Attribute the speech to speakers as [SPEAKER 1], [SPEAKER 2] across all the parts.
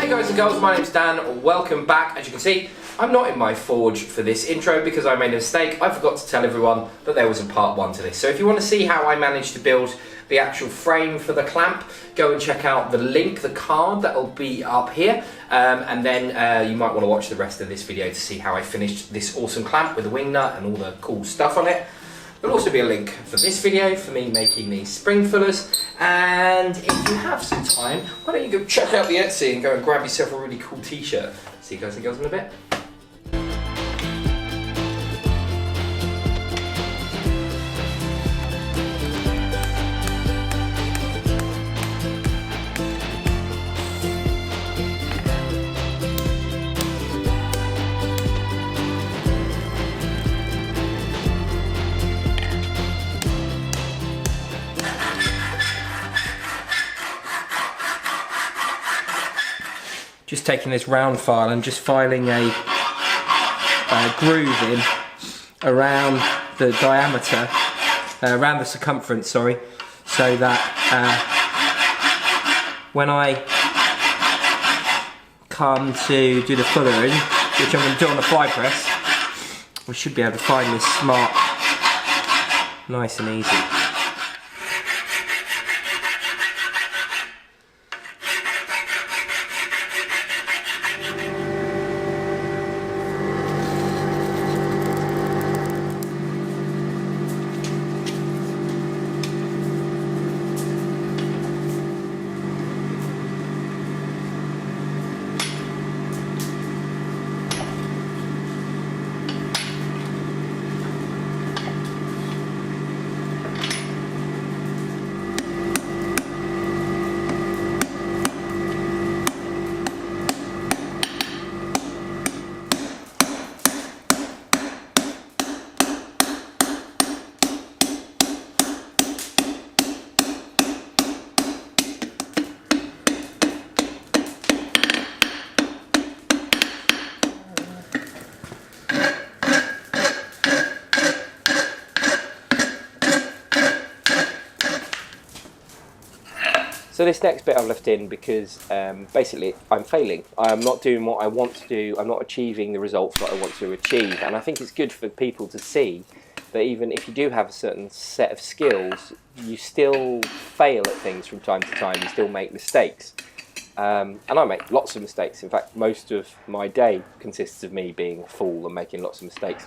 [SPEAKER 1] Hey guys and girls, my name's Dan, welcome back. As you can see, I'm not in my forge for this intro because I made a mistake. I forgot to tell everyone that there was a part 1 to this. So if you want to see how I managed to build the actual frame for the clamp, go and check out the link, the card that will be up here. And then you might want to watch the rest of this video to see how I finished this awesome clamp with the wing nut and all the cool stuff on it. There'll also be a link for this video for me making these spring fillers, and if you have some time, why don't you go check out the Etsy and go and grab yourself a really cool t-shirt. See you guys and girls in a bit. Just taking this round file and just filing a groove in around the diameter, around the circumference, sorry, so that when I come to do the fullering, which I'm going to do on the fly press, we should be able to find this smart, nice and easy. So this next bit I've left in because basically I'm failing. I'm not doing what I want to do. I'm not achieving the results that I want to achieve. And I think it's good for people to see that even if you do have a certain set of skills, you still fail at things from time to time. You still make mistakes. And I make lots of mistakes. In fact, most of my day consists of me being a fool and making lots of mistakes.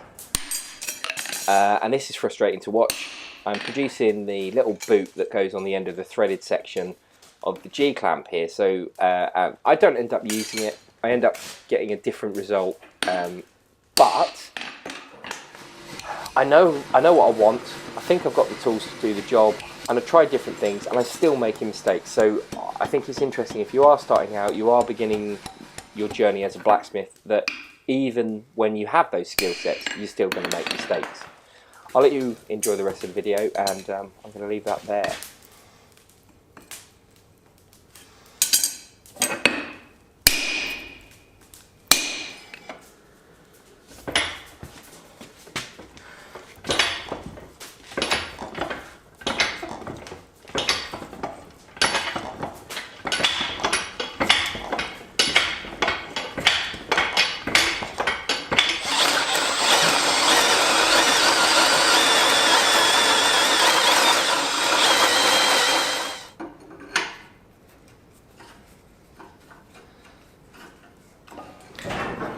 [SPEAKER 1] And this is frustrating to watch. I'm producing the little boot that goes on the end of the threaded section of the G-clamp here, so I don't end up using it. I end up getting a different result, but I know what I want. I think I've got the tools to do the job, and I've tried different things, and I'm still making mistakes. So I think it's interesting, if you are starting out, you are beginning your journey as a blacksmith, that even when you have those skill sets, you're still going to make mistakes. I'll let you enjoy the rest of the video, and I'm going to leave that there.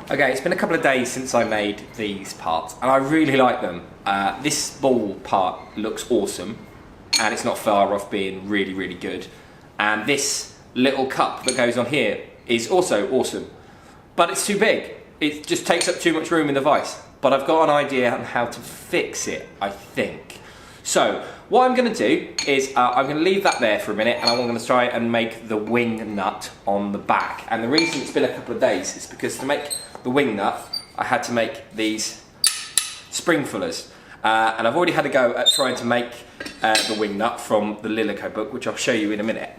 [SPEAKER 1] Okay, it's been a couple of days since I made these parts, and I really like them. This ball part looks awesome, and it's not far off being really, really good. And this little cup that goes on here is also awesome, but it's too big. It just takes up too much room in the vise. But I've got an idea on how to fix it, I think. So, what I'm going to do is I'm going to leave that there for a minute, and I'm going to try and make the wing nut on the back. And the reason it's been a couple of days is because to make the wing nut, I had to make these spring fillers. And I've already had a go at trying to make the wing nut from the Lilico book, which I'll show you in a minute.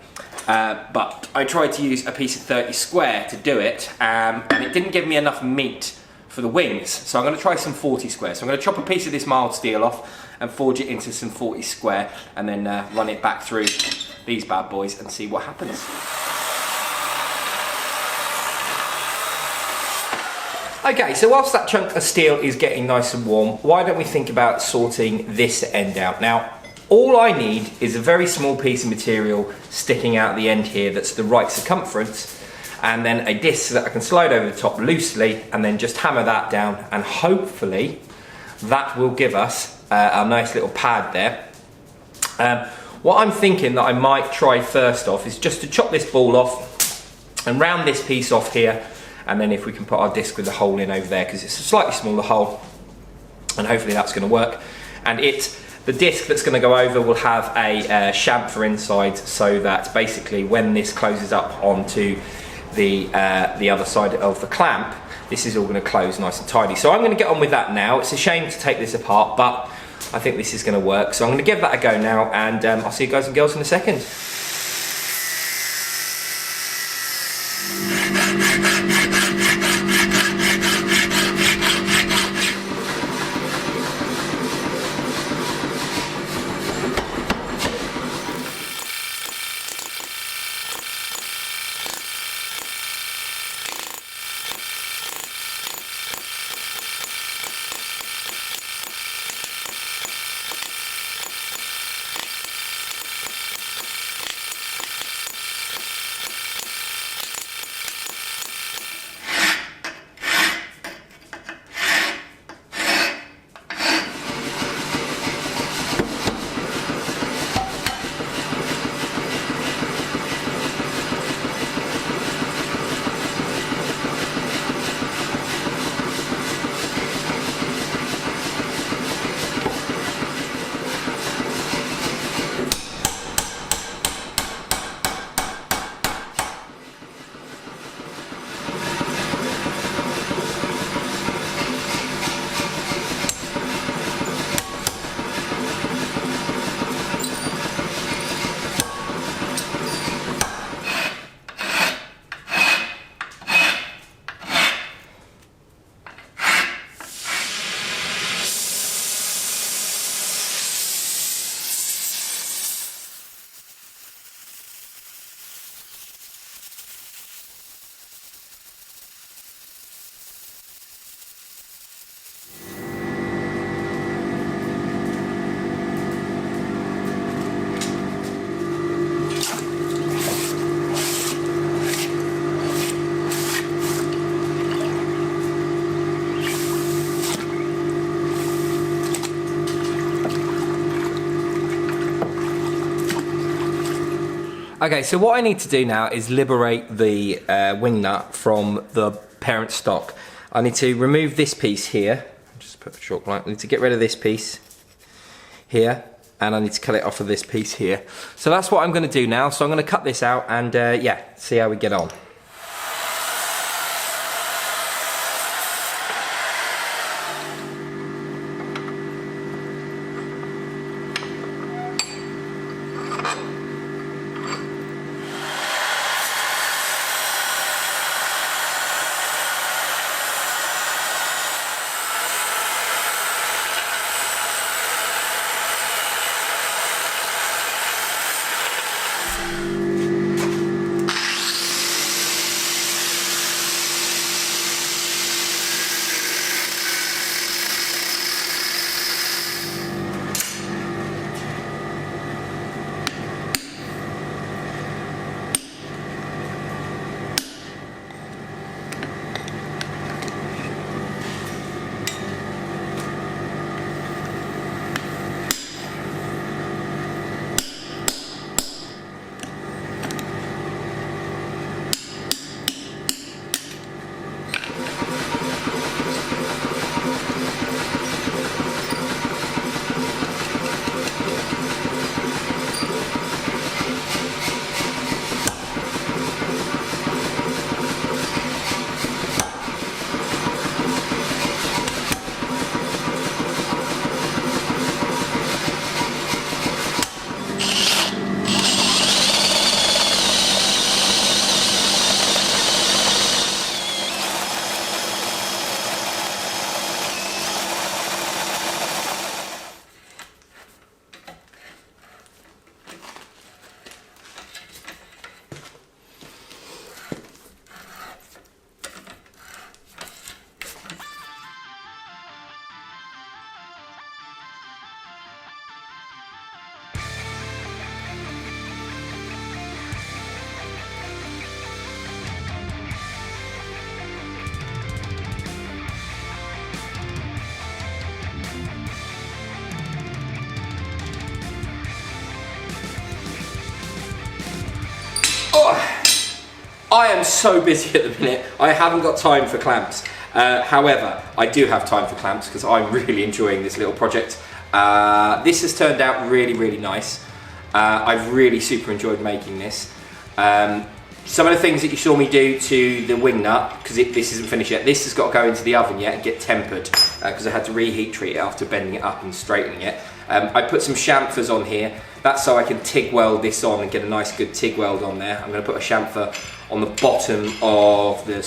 [SPEAKER 1] But I tried to use a piece of 30 square to do it, and it didn't give me enough meat for the wings. So I'm going to try some 40 square. So I'm going to chop a piece of this mild steel off and forge it into some 40 square, and then run it back through these bad boys and see what happens. Okay, so whilst that chunk of steel is getting nice and warm, why don't we think about sorting this end out? Now, all I need is a very small piece of material sticking out the end here that's the right circumference, and then a disc that I can slide over the top loosely and then just hammer that down, and hopefully that will give us a nice little pad there. What I'm thinking that I might try first off is just to chop this ball off and round this piece off here, and then if we can put our disc with the hole in over there, because it's a slightly smaller hole, and hopefully that's going to work. And the disc that's going to go over will have a chamfer inside, so that basically when this closes up onto the other side of the clamp, this is all going to close nice and tidy. So I'm going to get on with that now. It's a shame to take this apart, but I think this is going to work. So I'm going to give that a go now, and I'll see you guys and girls in a second. Okay, so what I need to do now is liberate the wing nut from the parent stock. I need to remove this piece here. Just put a chalk line. I need to get rid of this piece here, and I need to cut it off of this piece here. So that's what I'm going to do now. So I'm going to cut this out and yeah, see how we get on. I am so busy at the minute, I haven't got time for clamps. However, I do have time for clamps because I'm really enjoying this little project. This has turned out really, really nice. I've really super enjoyed making this. Some of the things that you saw me do to the wing nut, because this isn't finished yet, this has got to go into the oven yet and get tempered, because I had to reheat treat it after bending it up and straightening it. I put some chamfers on here. That's so I can TIG weld this on and get a nice good TIG weld on there. I'm going to put a chamfer on the bottom of the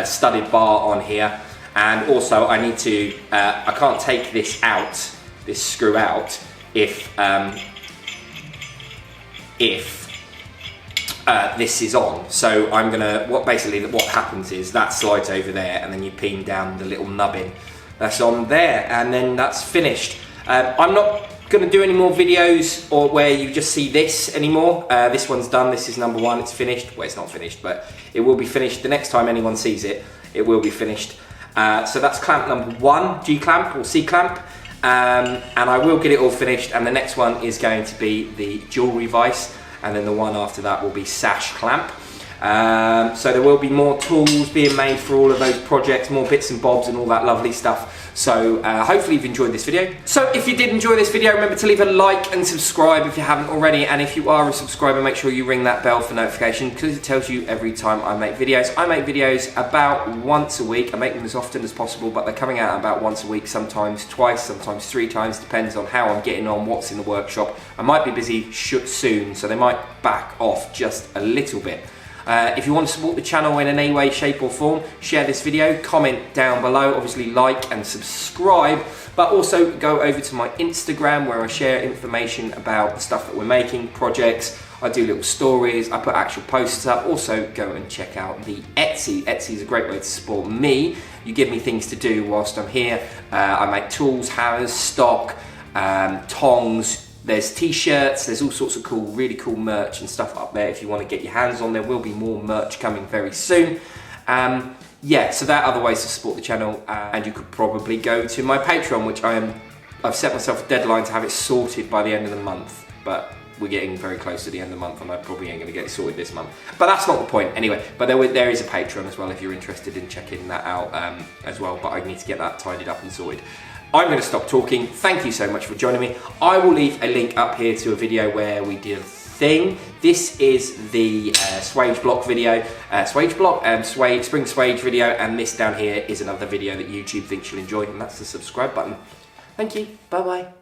[SPEAKER 1] studded bar on here. And also I need to, I can't take this out, this screw out, if this is on. So I'm gonna, what happens is that slides over there and then you pin down the little nubbin that's on there and then that's finished. I'm not gonna do any more videos or where you just see this anymore. This one's done, this is number one, it's finished. Well, it's not finished, but it will be finished. The next time anyone sees it, it will be finished. So that's clamp number one, G clamp or C clamp. And I will get it all finished, and the next one is going to be the jewellery vise, and then the one after that will be sash clamp. So there will be more tools being made for all of those projects, more bits and bobs and all that lovely stuff. So hopefully you've enjoyed this video. So if you did enjoy this video, remember to leave a like and subscribe if you haven't already, and if you are a subscriber, make sure you ring that bell for notification because it tells you every time I make videos. I make videos about once a week. I make them as often as possible, but they're coming out about once a week, sometimes twice, sometimes 3 times, depends on how I'm getting on, what's in the workshop. I might be busy soon, so they might back off just a little bit. If you want to support the channel in any way, shape or form, share this video, comment down below, obviously like and subscribe, but also go over to my Instagram where I share information about the stuff that we're making, projects, I do little stories, I put actual posts up. Also go and check out the Etsy. Etsy is a great way to support me. You give me things to do whilst I'm here. I make tools, hammers, stock, tongs. There's t-shirts, there's all sorts of cool, really cool merch and stuff up there if you want to get your hands on. There will be more merch coming very soon. Yeah, so there are other ways to support the channel, and you could probably go to my Patreon, which I've set myself a deadline to have it sorted by the end of the month, but we're getting very close to the end of the month and I probably ain't going to get it sorted this month. But that's not the point anyway. But there is a Patreon as well if you're interested in checking that out as well, but I need to get that tidied up and sorted. I'm going to stop talking. Thank you so much for joining me. I will leave a link up here to a video where we did a thing. This is the swage block video, spring swage video, and this down here is another video that YouTube thinks you'll enjoy, and that's the subscribe button. Thank you. Bye bye.